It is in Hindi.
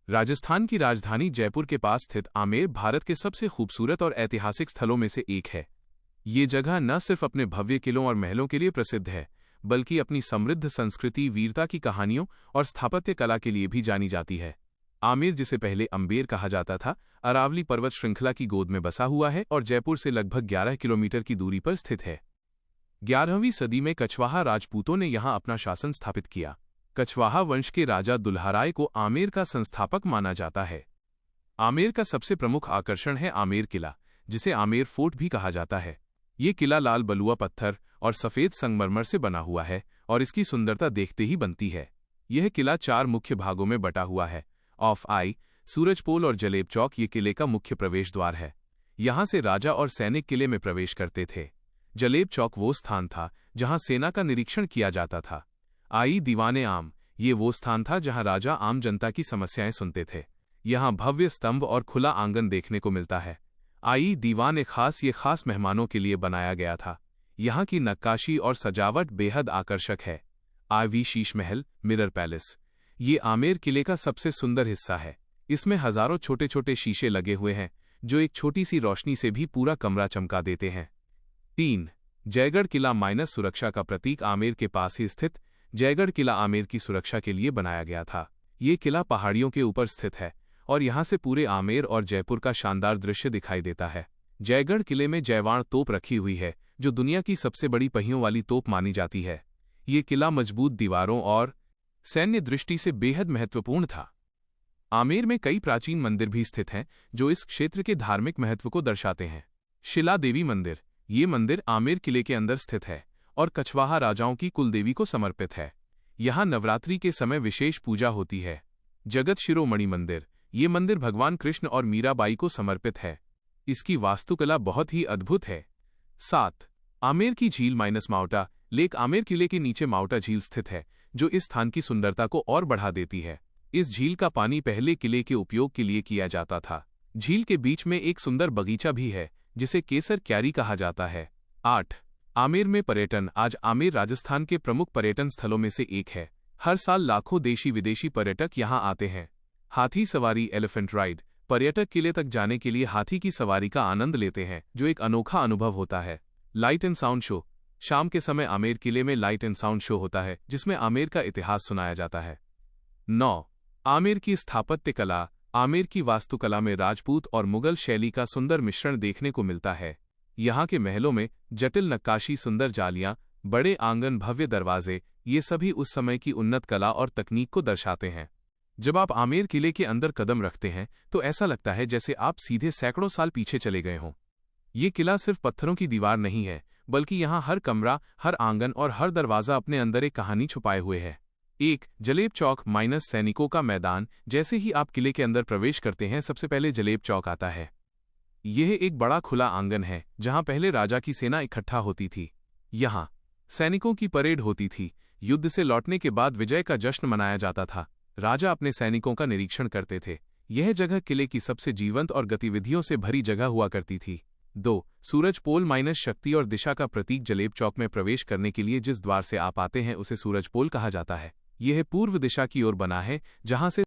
राजस्थान की राजधानी जयपुर के पास स्थित आमेर भारत के सबसे खूबसूरत और ऐतिहासिक स्थलों में से एक है। ये जगह न सिर्फ अपने भव्य किलों और महलों के लिए प्रसिद्ध है, बल्कि अपनी समृद्ध संस्कृति, वीरता की कहानियों और स्थापत्य कला के लिए भी जानी जाती है। आमेर, जिसे पहले अम्बेर कहा जाता था, अरावली पर्वत श्रृंखला की गोद में बसा हुआ है और जयपुर से लगभग 11 किलोमीटर की दूरी पर स्थित है। 11वीं सदी में कछवाहा राजपूतों ने यहाँ अपना शासन स्थापित किया। कछवाहा वंश के राजा दुल्हाराय को आमेर का संस्थापक माना जाता है। आमेर का सबसे प्रमुख आकर्षण है आमेर किला, जिसे आमेर फोर्ट भी कहा जाता है। ये किला लाल बलुआ पत्थर और सफ़ेद संगमरमर से बना हुआ है और इसकी सुंदरता देखते ही बनती है। यह किला 4 मुख्य भागों में बटा हुआ है। ऑफ आई, सूरजपोल और जलेब चौक ये किले का मुख्य प्रवेश द्वार है। यहाँ से राजा और सैनिक किले में प्रवेश करते थे। जलेब चौक वो स्थान था जहाँ सेना का निरीक्षण किया जाता था। आई दीवाने आम, ये वो स्थान था जहाँ राजा आम जनता की समस्याएं सुनते थे। यहाँ भव्य स्तंभ और खुला आंगन देखने को मिलता है। आई दीवान ये खास मेहमानों के लिए बनाया गया था। यहाँ की नक्काशी और सजावट बेहद आकर्षक है। Ivy Sheesh Mahal, mirror palace, ये आमेर किले का सबसे सुंदर हिस्सा है। इसमें हजारों छोटे छोटे शीशे लगे हुए हैं जो एक छोटी सी रोशनी से भी पूरा कमरा चमका देते हैं। 3. जयगढ़ किला माइनस सुरक्षा का प्रतीक। आमेर के पास ही स्थित जयगढ़ किला आमेर की सुरक्षा के लिए बनाया गया था। ये किला पहाड़ियों के ऊपर स्थित है और यहाँ से पूरे आमेर और जयपुर का शानदार दृश्य दिखाई देता है। जयगढ़ किले में जयवाण तोप रखी हुई है, जो दुनिया की सबसे बड़ी पहियों वाली तोप मानी जाती है। ये किला मजबूत दीवारों और सैन्य दृष्टि से बेहद महत्वपूर्ण था। आमेर में कई प्राचीन मंदिर भी स्थित हैं जो इस क्षेत्र के धार्मिक महत्व को दर्शाते हैं। शिला देवी मंदिर, ये मंदिर आमेर किले के अंदर स्थित है और कछवाहा राजाओं की कुलदेवी को समर्पित है। यहाँ नवरात्रि के समय विशेष पूजा होती है। जगत शिरोमणि मंदिर, ये मंदिर भगवान कृष्ण और मीराबाई को समर्पित है। इसकी वास्तुकला बहुत ही अद्भुत है। 7. आमेर की झील माइनस माउटा लेक। आमेर किले के नीचे माउटा झील स्थित है, जो इस स्थान की सुंदरता को और बढ़ा देती है। इस झील का पानी पहले किले के उपयोग के लिए किया जाता था। झील के बीच में एक सुंदर बगीचा भी है, जिसे केसर क्यारी कहा जाता है। 8. आमेर में पर्यटन। आज आमेर राजस्थान के प्रमुख पर्यटन स्थलों में से एक है। हर साल लाखों देशी विदेशी पर्यटक यहाँ आते हैं। हाथी सवारी, एलिफेंट राइड, पर्यटक किले तक जाने के लिए हाथी की सवारी का आनंद लेते हैं, जो एक अनोखा अनुभव होता है। लाइट एंड साउंड शो, शाम के समय आमेर किले में लाइट एंड साउंड शो होता है, जिसमें आमेर का इतिहास सुनाया जाता है। 9. आमेर की स्थापत्य कला। आमेर की वास्तुकला में राजपूत और मुगल शैली का सुंदर मिश्रण देखने को मिलता है। यहाँ के महलों में जटिल नक्काशी, सुंदर जालियां, बड़े आंगन, भव्य दरवाजे, ये सभी उस समय की उन्नत कला और तकनीक को दर्शाते हैं। जब आप आमेर किले के अंदर कदम रखते हैं तो ऐसा लगता है जैसे आप सीधे सैकड़ों साल पीछे चले गए हों। ये किला सिर्फ पत्थरों की दीवार नहीं है, बल्कि यहाँ हर कमरा, हर आंगन और हर दरवाजा अपने अंदर एक कहानी छुपाए हुए है। 1. जलेब चौक माइनस सैनिकों का मैदान। जैसे ही आप किले के अंदर प्रवेश करते हैं, सबसे पहले जलेब चौक आता है। यह एक बड़ा खुला आंगन है जहां पहले राजा की सेना इकट्ठा होती थी। यहाँ सैनिकों की परेड होती थी। युद्ध से लौटने के बाद विजय का जश्न मनाया जाता था। राजा अपने सैनिकों का निरीक्षण करते थे। यह जगह किले की सबसे जीवंत और गतिविधियों से भरी जगह हुआ करती थी। 2. सूरज पोल माइनस शक्ति और दिशा का प्रतीक। जलेब चौक में प्रवेश करने के लिए जिस द्वार से आप आते हैं उसे सूरज पोल कहा जाता है। यह पूर्व दिशा की ओर बना है, जहां से